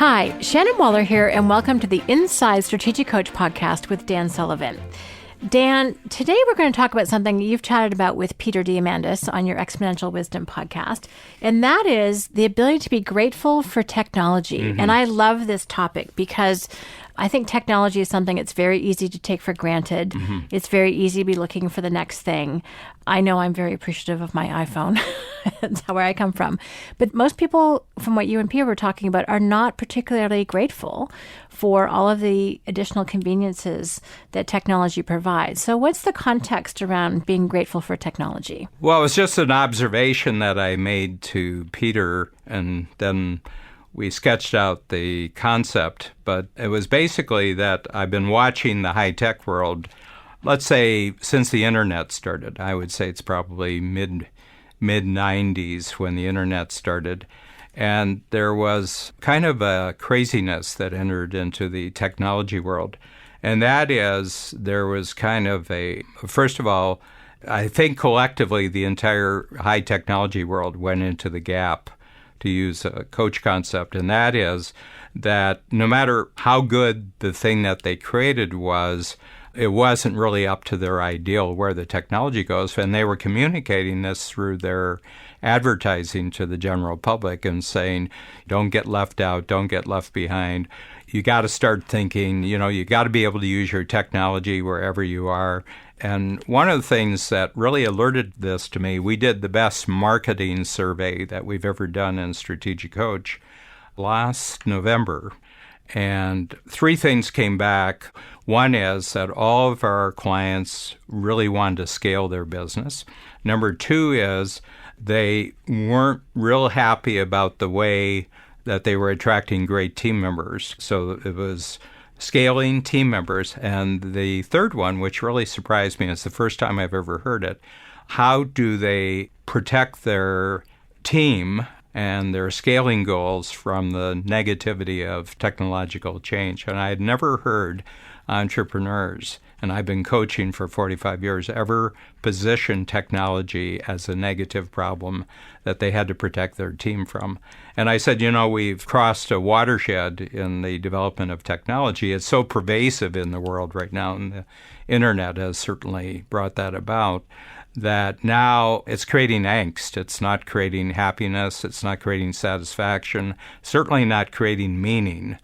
Hi, Shannon Waller here, and welcome to the Inside Strategic Coach podcast with Dan Sullivan. Dan, today we're going to talk about something you've chatted about with Peter Diamandis on your Exponential Wisdom podcast, and that is the ability to be grateful for technology. Mm-hmm. And I love this topic because I think technology is something it's very easy to take for granted. Mm-hmm. It's very easy to be looking for the next thing. I know I'm very appreciative of my iPhone. That's where I come from. But most people, from what you and Peter were talking about, are not particularly grateful for all of the additional conveniences that technology provides. So what's the context around being grateful for technology? Well, it's just an observation that I made to Peter, and then we sketched out the concept. But it was basically that I've been watching the high-tech world, let's say, since the internet started. I would say it's probably mid-90s when the internet started. And there was kind of a craziness that entered into the technology world. And that is, there was kind of first of all, I think collectively the entire high technology world went into the gap, to use a coach concept. And that is that no matter how good the thing that they created was, it wasn't really up to their ideal where the technology goes. And they were communicating this through their advertising to the general public and saying, don't get left out, don't get left behind. You got to start thinking, you got to be able to use your technology wherever you are. And one of the things that really alerted this to me, we did the best marketing survey that we've ever done in Strategic Coach last November. And three things came back. One is that all of our clients really wanted to scale their business. Number two is they weren't real happy about the way that they were attracting great team members. So it was scaling team members. And the third one, which really surprised me, it's the first time I've ever heard it, how do they protect their team and their scaling goals from the negativity of technological change? And I had never heard entrepreneurs, and I've been coaching for 45 years, ever position technology as a negative problem that they had to protect their team from. And I said, we've crossed a watershed in the development of technology. It's so pervasive in the world right now, and the internet has certainly brought that about, that now it's creating angst. It's not creating happiness. It's not creating satisfaction, certainly not creating meaning.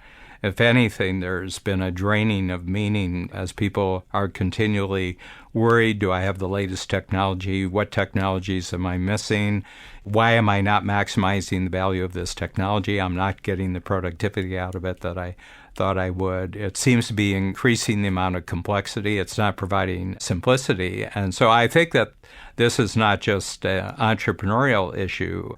If anything, there's been a draining of meaning as people are continually worried, do I have the latest technology? What technologies am I missing? Why am I not maximizing the value of this technology? I'm not getting the productivity out of it that I thought I would. It seems to be increasing the amount of complexity. It's not providing simplicity. And so I think that this is not just an entrepreneurial issue.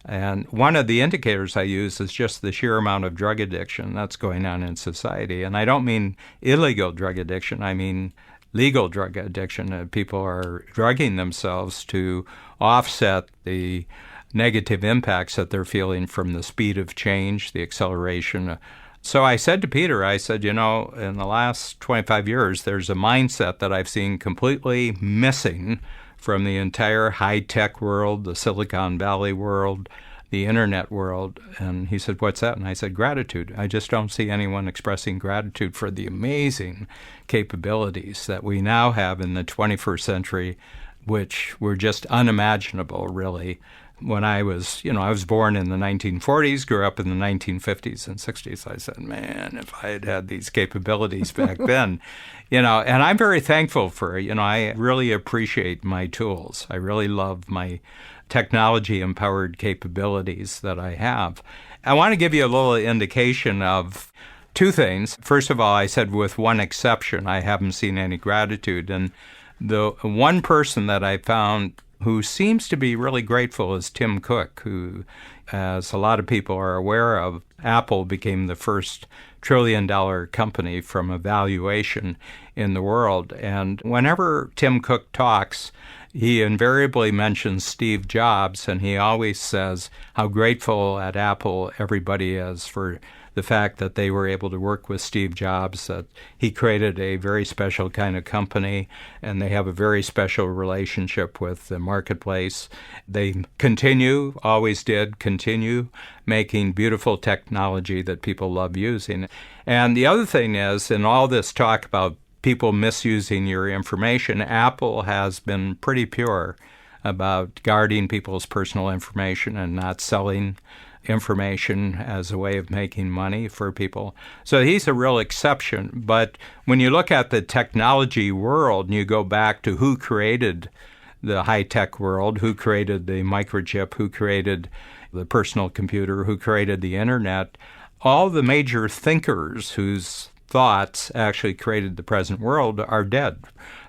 And one of the indicators I use is just the sheer amount of drug addiction that's going on in society. And I don't mean illegal drug addiction. I mean legal drug addiction. People are drugging themselves to offset the negative impacts that they're feeling from the speed of change, the acceleration. So I said to Peter, in the last 25 years, there's a mindset that I've seen completely missing from the entire high-tech world, the Silicon Valley world, the internet world. And he said, what's that? And I said, gratitude. I just don't see anyone expressing gratitude for the amazing capabilities that we now have in the 21st century, which were just unimaginable, really. When I was born in the 1940s, grew up in the 1950s and 60s. I said, man, if I had had these capabilities back then, and I'm very thankful for it. I really appreciate my tools. I really love my technology-empowered capabilities that I have. I want to give you a little indication of two things. First of all, I said with one exception, I haven't seen any gratitude. And the one person that I found who seems to be really grateful is Tim Cook, who, as a lot of people are aware of, Apple became the first trillion-dollar company from a valuation in the world. And whenever Tim Cook talks, he invariably mentions Steve Jobs, and he always says how grateful at Apple everybody is for the fact that they were able to work with Steve Jobs, that he created a very special kind of company, and they have a very special relationship with the marketplace. They always did, continue making beautiful technology that people love using. And the other thing is, in all this talk about people misusing your information, Apple has been pretty pure about guarding people's personal information and not selling information as a way of making money for people. So he's a real exception. But when you look at the technology world and you go back to who created the high-tech world, who created the microchip, who created the personal computer, who created the internet, all the major thinkers whose thoughts actually created the present world are dead.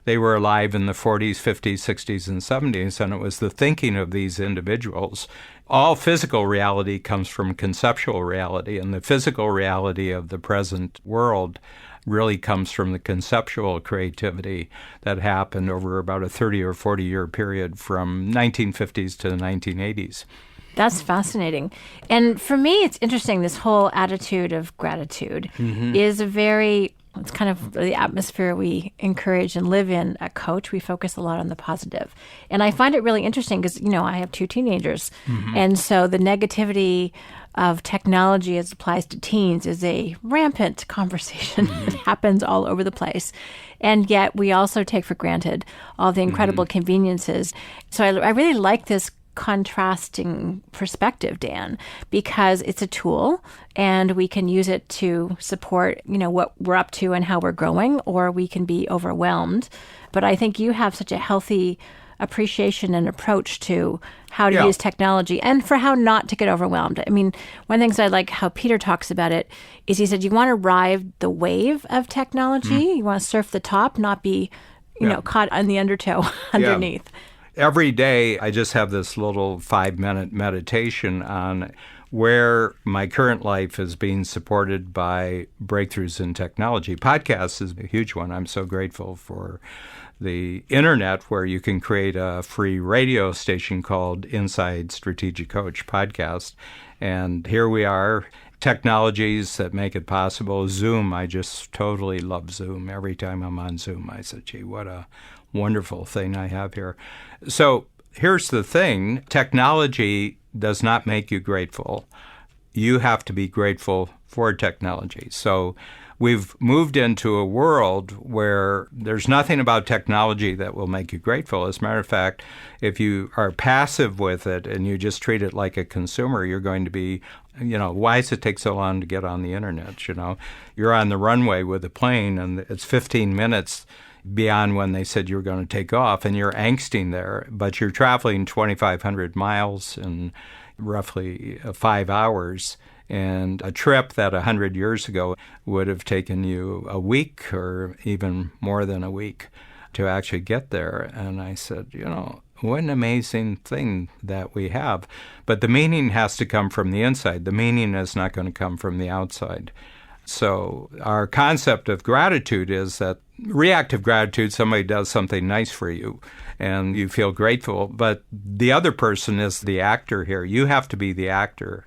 They were alive in the 40s, 50s, 60s, and 70s, and it was the thinking of these individuals. All physical reality comes from conceptual reality, and the physical reality of the present world really comes from the conceptual creativity that happened over about a 30 or 40-year period from 1950s to the 1980s. That's fascinating. And for me, it's interesting, this whole attitude of gratitude is it's kind of the atmosphere we encourage and live in at Coach. We focus a lot on the positive. And I find it really interesting because, I have 2 teenagers. And so the negativity of technology as applies to teens is a rampant conversation that happens all over the place. And yet we also take for granted all the incredible conveniences. So I really like this contrasting perspective, Dan, because it's a tool and we can use it to support, what we're up to and how we're growing, or we can be overwhelmed. But I think you have such a healthy appreciation and approach to how to use technology and for how not to get overwhelmed. I mean, one of the things I like how Peter talks about it is he said, you want to ride the wave of technology. You want to surf the top, not be, caught on the undertow underneath. Every day, I just have this little 5-minute meditation on where my current life is being supported by breakthroughs in technology. Podcasts is a huge one. I'm so grateful for the internet, where you can create a free radio station called Inside Strategic Coach Podcast. And here we are, technologies that make it possible. Zoom, I just totally love Zoom. Every time I'm on Zoom, I said, gee, what a wonderful thing I have here. So here's the thing. Technology does not make you grateful. You have to be grateful for technology. So we've moved into a world where there's nothing about technology that will make you grateful. As a matter of fact, if you are passive with it and you just treat it like a consumer, you're going to be, why does it take so long to get on the internet? You're on the runway with a plane and it's 15 minutes beyond when they said you were going to take off, and you're angsting there, but you're traveling 2,500 miles in roughly 5 hours, and a trip that 100 years ago would have taken you a week or even more than a week to actually get there. And I said, what an amazing thing that we have. But the meaning has to come from the inside. The meaning is not going to come from the outside. So our concept of gratitude is that reactive gratitude, somebody does something nice for you and you feel grateful, but the other person is the actor here. You have to be the actor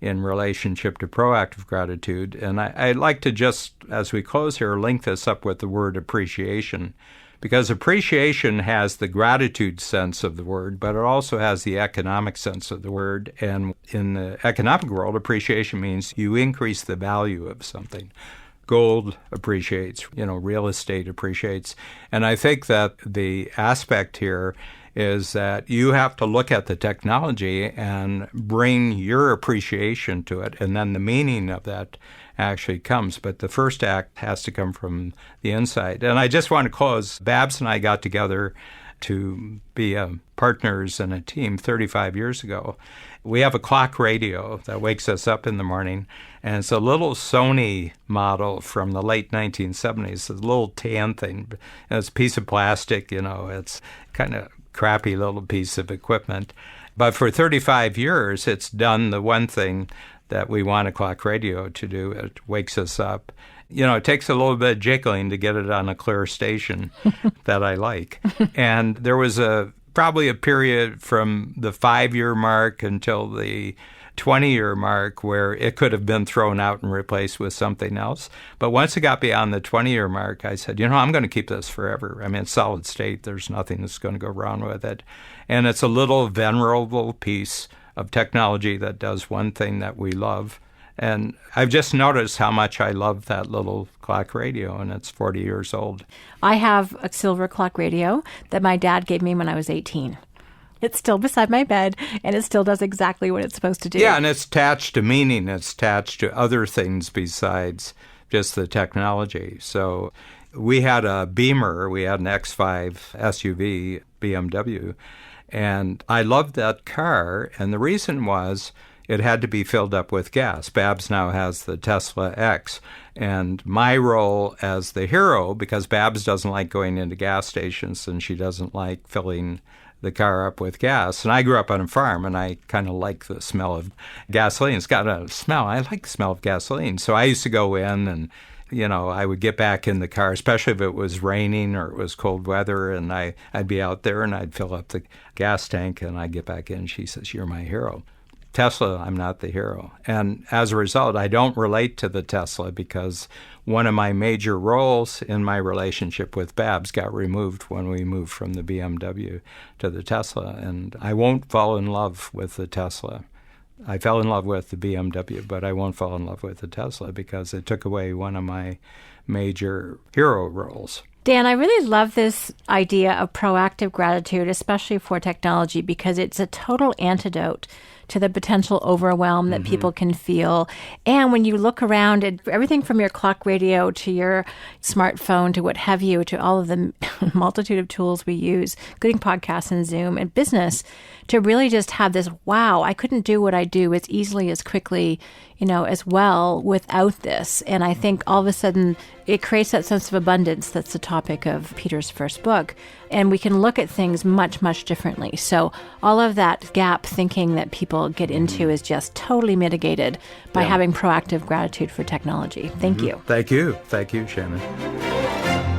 in relationship to proactive gratitude. And I'd like to just, as we close here, link this up with the word appreciation, because appreciation has the gratitude sense of the word, but it also has the economic sense of the word. And in the economic world, appreciation means you increase the value of something. Gold appreciates, real estate appreciates. And I think that the aspect here is that you have to look at the technology and bring your appreciation to it, and then the meaning of that actually comes. But the first act has to come from the inside. And I just want to close. Babs and I got together to be partners in a team 35 years ago. We have a clock radio that wakes us up in the morning, and it's a little Sony model from the late 1970s, a little tan thing. And it's a piece of plastic, it's kind of crappy little piece of equipment. But for 35 years, it's done the one thing that we want a clock radio to do. It wakes us up. It takes a little bit of jiggling to get it on a clear station that I like. And there was probably a period from the 5-year mark until the 20-year mark where it could have been thrown out and replaced with something else. But once it got beyond the 20-year mark, I said, I'm going to keep this forever. I mean, it's solid state. There's nothing that's going to go wrong with it. And it's a little venerable piece of technology that does one thing that we love. And I've just noticed how much I love that little clock radio, and it's 40 years old. I have a silver clock radio that my dad gave me when I was 18. It's still beside my bed, and it still does exactly what it's supposed to do. Yeah, and it's attached to meaning. It's attached to other things besides just the technology. So we had a Beamer. We had an X5 SUV BMW, and I loved that car, and the reason was it had to be filled up with gas. Babs now has the Tesla X. And my role as the hero, because Babs doesn't like going into gas stations and she doesn't like filling the car up with gas. And I grew up on a farm, and I kind of like the smell of gasoline. It's got a smell. I like the smell of gasoline. So I used to go in and, I would get back in the car, especially if it was raining or it was cold weather, and I'd be out there and I'd fill up the gas tank and I'd get back in. She says, "You're my hero." Tesla, I'm not the hero. And as a result, I don't relate to the Tesla because one of my major roles in my relationship with Babs got removed when we moved from the BMW to the Tesla. And I won't fall in love with the Tesla. I fell in love with the BMW, but I won't fall in love with the Tesla because it took away one of my major hero roles. Dan, I really love this idea of proactive gratitude, especially for technology, because it's a total antidote to the potential overwhelm that people can feel. And when you look around at everything from your clock radio to your smartphone to what have you, to all of the multitude of tools we use, including podcasts and Zoom and business, to really just have this, wow, I couldn't do what I do as easily, as quickly, as well without this. And I think all of a sudden it creates that sense of abundance that's the topic of Peter's first book. And we can look at things much, much differently. So all of that gap thinking that people get into is just totally mitigated by having proactive gratitude for technology. Thank you. Thank you. Thank you, Shannon.